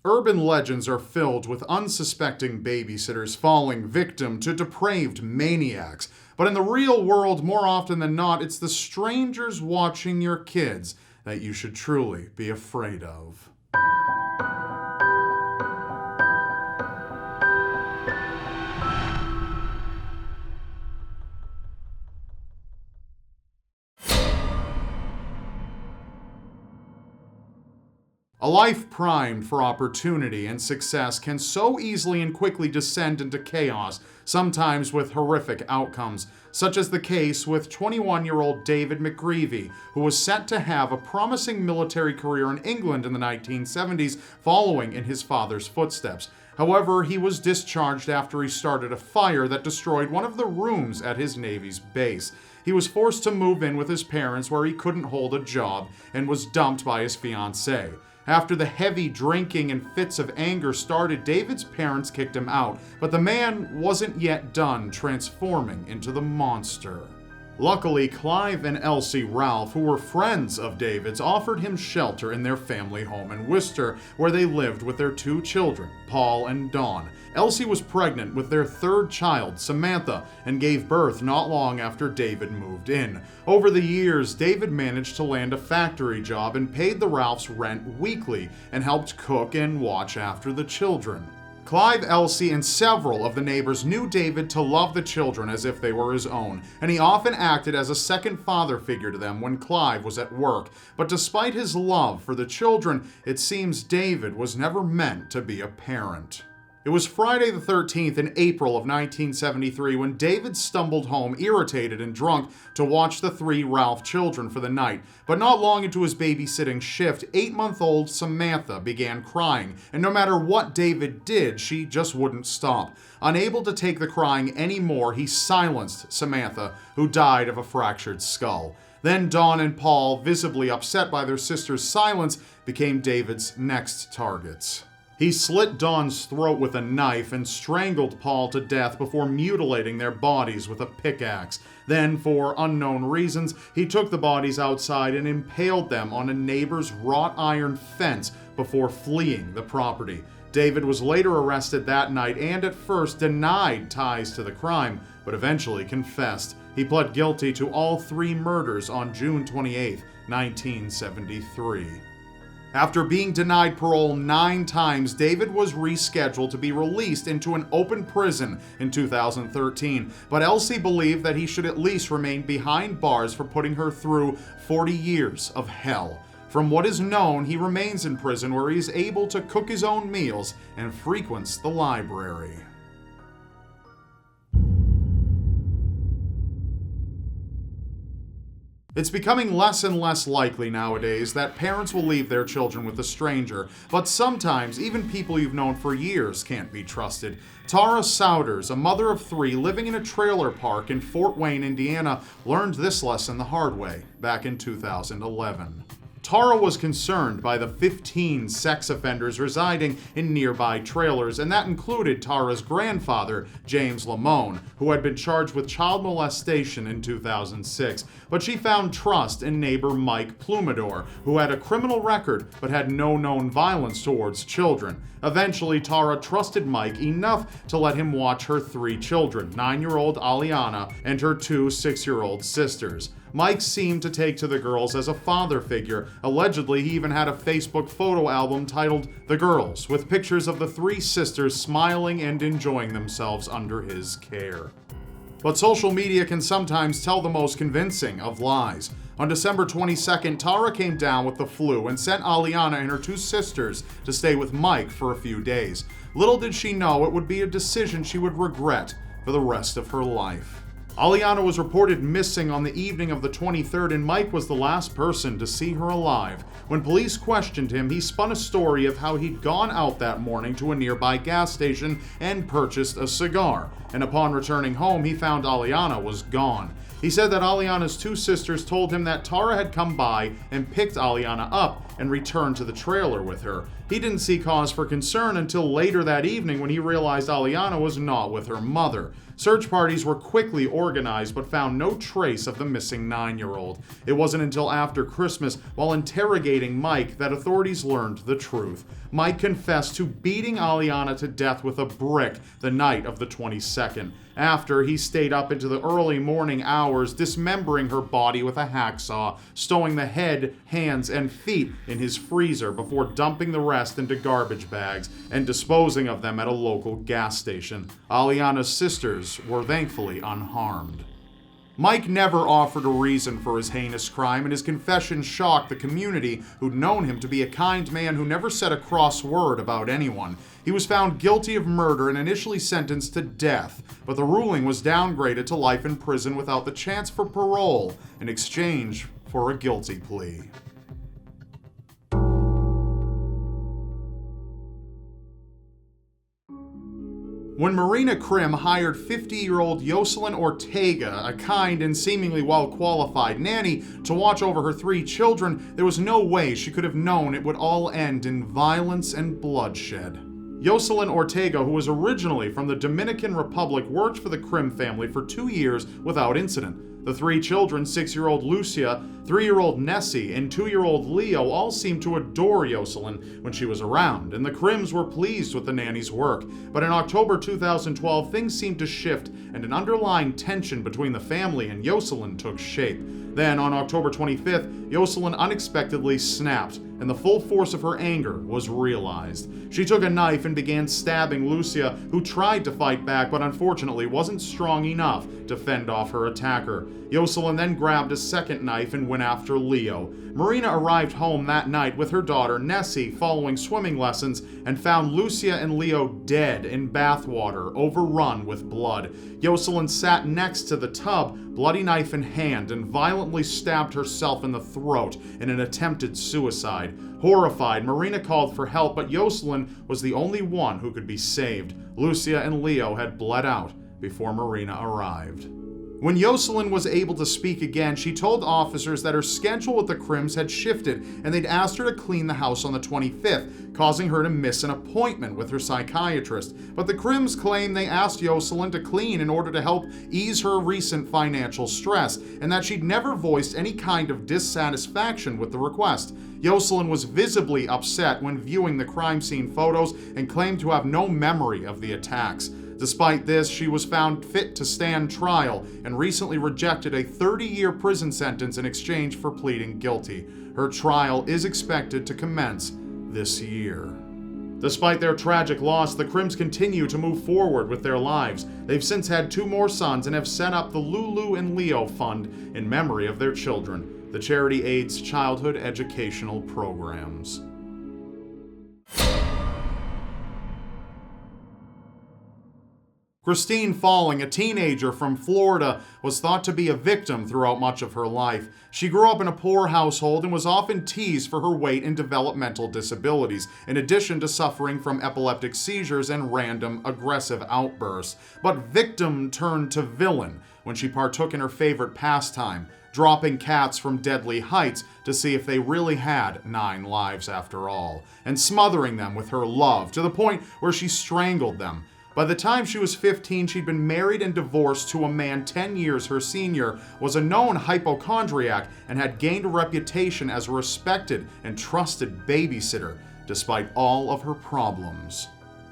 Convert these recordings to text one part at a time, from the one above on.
Urban legends are filled with unsuspecting babysitters falling victim to depraved maniacs. But in the real world, more often than not, it's the strangers watching your kids that you should truly be afraid of. A life primed for opportunity and success can so easily and quickly descend into chaos, sometimes with horrific outcomes, such as the case with 21-year-old David McGreevy, who was set to have a promising military career in England in the 1970s, following in his father's footsteps. However, he was discharged after he started a fire that destroyed one of the rooms at his Navy's base. He was forced to move in with his parents where he couldn't hold a job and was dumped by his fiancée. After the heavy drinking and fits of anger started, David's parents kicked him out, but the man wasn't yet done transforming into the monster. Luckily, Clive and Elsie Ralph, who were friends of David's, offered him shelter in their family home in Worcester, where they lived with their 2 children, Paul and Dawn. Elsie was pregnant with their 3rd child, Samantha, and gave birth not long after David moved in. Over the years, David managed to land a factory job and paid the Ralphs rent weekly and helped cook and watch after the children. Clive, Elsie, and several of the neighbors knew David to love the children as if they were his own, and he often acted as a second father figure to them when Clive was at work. But despite his love for the children, it seems David was never meant to be a parent. It was Friday the 13th in April of 1973 when David stumbled home irritated and drunk to watch the 3 Ralph children for the night. But not long into his babysitting shift, 8-month-old Samantha began crying, and no matter what David did, she just wouldn't stop. Unable to take the crying anymore, he silenced Samantha, who died of a fractured skull. Then Dawn and Paul, visibly upset by their sister's silence, became David's next targets. He slit Dawn's throat with a knife and strangled Paul to death before mutilating their bodies with a pickaxe. Then, for unknown reasons, he took the bodies outside and impaled them on a neighbor's wrought iron fence before fleeing the property. David was later arrested that night and at first denied ties to the crime, but eventually confessed. He pled guilty to all 3 murders on June 28, 1973. After being denied parole 9 times, David was rescheduled to be released into an open prison in 2013, but Elsie believed that he should at least remain behind bars for putting her through 40 years of hell. From what is known, he remains in prison where he is able to cook his own meals and frequents the library. It's becoming less and less likely nowadays that parents will leave their children with a stranger, but sometimes even people you've known for years can't be trusted. Tara Souders, a mother of 3 living in a trailer park in Fort Wayne, Indiana, learned this lesson the hard way back in 2011. Tara was concerned by the 15 sex offenders residing in nearby trailers, and that included Tara's grandfather, James Lamone, who had been charged with child molestation in 2006. But she found trust in neighbor Mike Plumador, who had a criminal record but had no known violence towards children. Eventually, Tara trusted Mike enough to let him watch her 3 children, 9-year-old Aliana and her 2 6-year-old sisters. Mike seemed to take to the girls as a father figure. Allegedly, he even had a Facebook photo album titled The Girls, with pictures of the 3 sisters smiling and enjoying themselves under his care. But social media can sometimes tell the most convincing of lies. On December 22nd, Tara came down with the flu and sent Aliana and her 2 sisters to stay with Mike for a few days. Little did she know it would be a decision she would regret for the rest of her life. Aliana was reported missing on the evening of the 23rd, and Mike was the last person to see her alive. When police questioned him, he spun a story of how he'd gone out that morning to a nearby gas station and purchased a cigar, and upon returning home, he found Aliana was gone. He said that Aliana's 2 sisters told him that Tara had come by and picked Aliana up and returned to the trailer with her. He didn't see cause for concern until later that evening when he realized Aliana was not with her mother. Search parties were quickly organized but found no trace of the missing 9-year-old. It wasn't until after Christmas, while interrogating Mike, that authorities learned the truth. Mike confessed to beating Aliana to death with a brick the night of the 22nd. After, he stayed up into the early morning hours, dismembering her body with a hacksaw, stowing the head, hands, and feet in his freezer before dumping the rest into garbage bags and disposing of them at a local gas station. Aliana's sisters were thankfully unharmed. Mike never offered a reason for his heinous crime, and his confession shocked the community who'd known him to be a kind man who never said a cross word about anyone. He was found guilty of murder and initially sentenced to death, but the ruling was downgraded to life in prison without the chance for parole in exchange for a guilty plea. When Marina Krim hired 50-year-old Jocelyn Ortega, a kind and seemingly well-qualified nanny, to watch over her 3 children, there was no way she could have known it would all end in violence and bloodshed. Jocelyn Ortega, who was originally from the Dominican Republic, worked for the Krim family for 2 years without incident. The 3 children, 6-year-old Lucia, 3-year-old Nessie, and 2-year-old Leo, all seemed to adore Jocelyn when she was around, and the Krims were pleased with the nanny's work. But in October 2012, things seemed to shift, and an underlying tension between the family and Jocelyn took shape. Then, on October 25th, Jocelyn unexpectedly snapped, and the full force of her anger was realized. She took a knife and began stabbing Lucia, who tried to fight back but unfortunately wasn't strong enough to fend off her attacker. Jocelyn then grabbed a second knife and went after Leo. Marina arrived home that night with her daughter Nessie following swimming lessons and found Lucia and Leo dead in bathwater, overrun with blood. Jocelyn sat next to the tub, bloody knife in hand, and violently stabbed herself in the throat in an attempted suicide. Horrified, Marina called for help, but Jocelyn was the only one who could be saved. Lucia and Leo had bled out before Marina arrived. When Jocelyn was able to speak again, she told officers that her schedule with the Krims had shifted and they'd asked her to clean the house on the 25th, causing her to miss an appointment with her psychiatrist. But the Krims claim they asked Jocelyn to clean in order to help ease her recent financial stress, and that she'd never voiced any kind of dissatisfaction with the request. Jocelyn was visibly upset when viewing the crime scene photos and claimed to have no memory of the attacks. Despite this, she was found fit to stand trial and recently rejected a 30-year prison sentence in exchange for pleading guilty. Her trial is expected to commence this year. Despite their tragic loss, the Krims continue to move forward with their lives. They've since had 2 more sons and have set up the Lulu and Leo Fund in memory of their children. The charity aids childhood educational programs. Christine Falling, a teenager from Florida, was thought to be a victim throughout much of her life. She grew up in a poor household and was often teased for her weight and developmental disabilities, in addition to suffering from epileptic seizures and random aggressive outbursts. But victim turned to villain when she partook in her favorite pastime, dropping cats from deadly heights to see if they really had 9 lives after all, and smothering them with her love to the point where she strangled them. By the time she was 15, she'd been married and divorced to a man 10 years her senior, was a known hypochondriac, and had gained a reputation as a respected and trusted babysitter, despite all of her problems.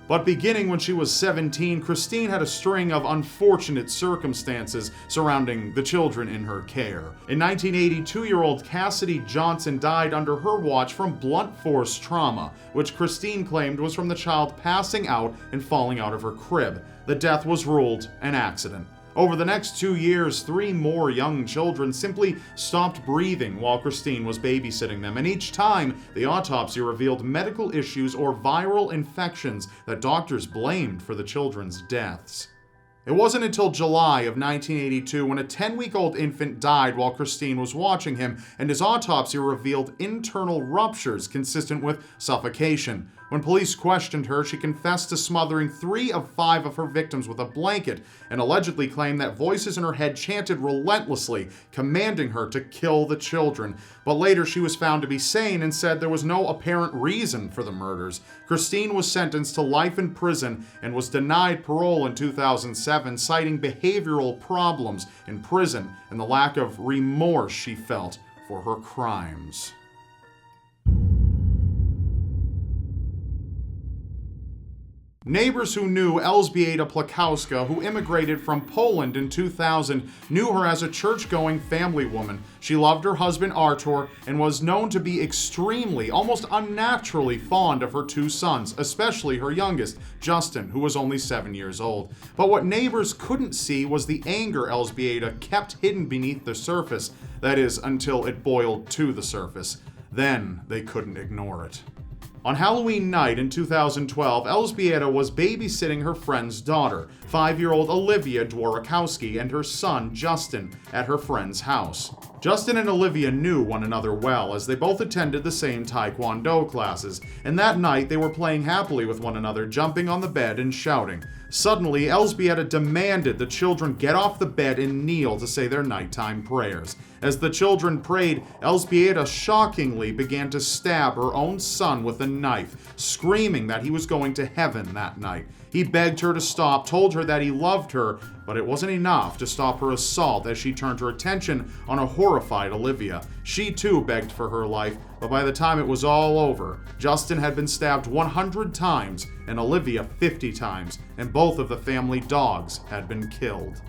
But beginning when she was 17, Christine had a string of unfortunate circumstances surrounding the children in her care. In 1980, 2-year-old Cassidy Johnson died under her watch from blunt force trauma, which Christine claimed was from the child passing out and falling out of her crib. The death was ruled an accident. Over the next 2 years, 3 more young children simply stopped breathing while Christine was babysitting them, and each time, the autopsy revealed medical issues or viral infections that doctors blamed for the children's deaths. It wasn't until July of 1982 when a 10-week-old infant died while Christine was watching him, and his autopsy revealed internal ruptures consistent with suffocation. When police questioned her, she confessed to smothering 3 of 5 of her victims with a blanket and allegedly claimed that voices in her head chanted relentlessly, commanding her to kill the children. But later she was found to be sane and said there was no apparent reason for the murders. Christine was sentenced to life in prison and was denied parole in 2007, citing behavioral problems in prison and the lack of remorse she felt for her crimes. Neighbors who knew Elżbieta Plakowska, who immigrated from Poland in 2000, knew her as a church-going family woman. She loved her husband Artur and was known to be extremely, almost unnaturally fond of her 2 sons, especially her youngest, Justin, who was only 7 years old. But what neighbors couldn't see was the anger Elżbieta kept hidden beneath the surface, that is, until it boiled to the surface. Then they couldn't ignore it. On Halloween night in 2012, Elżbieta was babysitting her friend's daughter, 5-year-old Olivia Dworakowski, and her son, Justin, at her friend's house. Justin and Olivia knew one another well, as they both attended the same Taekwondo classes, and that night they were playing happily with one another, jumping on the bed and shouting. Suddenly, Elżbieta demanded the children get off the bed and kneel to say their nighttime prayers. As the children prayed, Elżbieta shockingly began to stab her own son with a knife, screaming that he was going to heaven that night. He begged her to stop, told her that he loved her, but it wasn't enough to stop her assault as she turned her attention on a horrified Olivia. She too begged for her life, but by the time it was all over, Justin had been stabbed 100 times and Olivia 50 times, and both of the family dogs had been killed.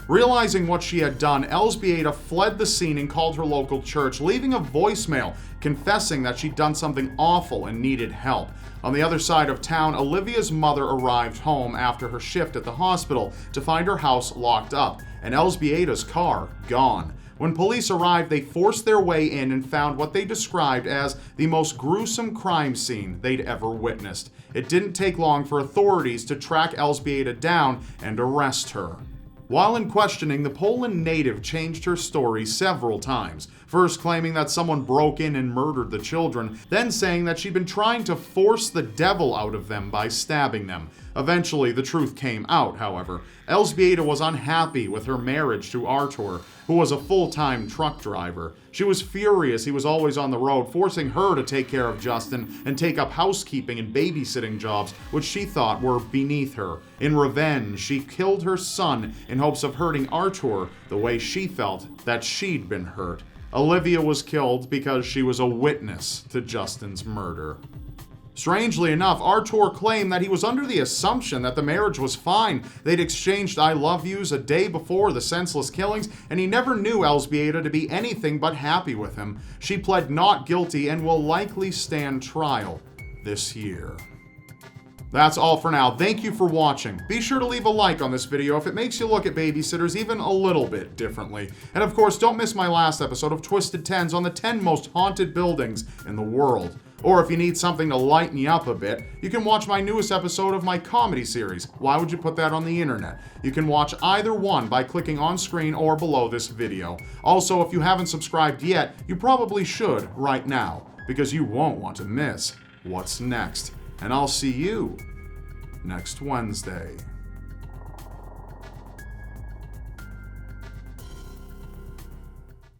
Realizing what she had done, Elżbieta fled the scene and called her local church, leaving a voicemail confessing that she'd done something awful and needed help. On the other side of town, Olivia's mother arrived home after her shift at the hospital to find her house locked up and Elżbieta's car gone. When police arrived, they forced their way in and found what they described as the most gruesome crime scene they'd ever witnessed. It didn't take long for authorities to track Elżbieta down and arrest her. While in questioning, the Poland native changed her story several times, first claiming that someone broke in and murdered the children, then saying that she'd been trying to force the devil out of them by stabbing them. Eventually, the truth came out, however. Elżbieta was unhappy with her marriage to Artur, who was a full-time truck driver. She was furious he was always on the road, forcing her to take care of Justin and take up housekeeping and babysitting jobs, which she thought were beneath her. In revenge, she killed her son in hopes of hurting Artur the way she felt that she'd been hurt. Olivia was killed because she was a witness to Justin's murder. Strangely enough, Artur claimed that he was under the assumption that the marriage was fine. They'd exchanged I love yous a day before the senseless killings, and he never knew Elżbieta to be anything but happy with him. She pled not guilty and will likely stand trial this year. That's all for now. Thank you for watching. Be sure to leave a like on this video if it makes you look at Babysitters even a little bit differently. And of course, don't miss my last episode of Twisted Tens on the 10 most haunted buildings in the world. Or if you need something to lighten you up a bit, you can watch my newest episode of my comedy series, Why Would You Put That on the Internet? You can watch either one by clicking on screen or below this video. Also, if you haven't subscribed yet, you probably should right now, because you won't want to miss what's next. And I'll see you next Wednesday.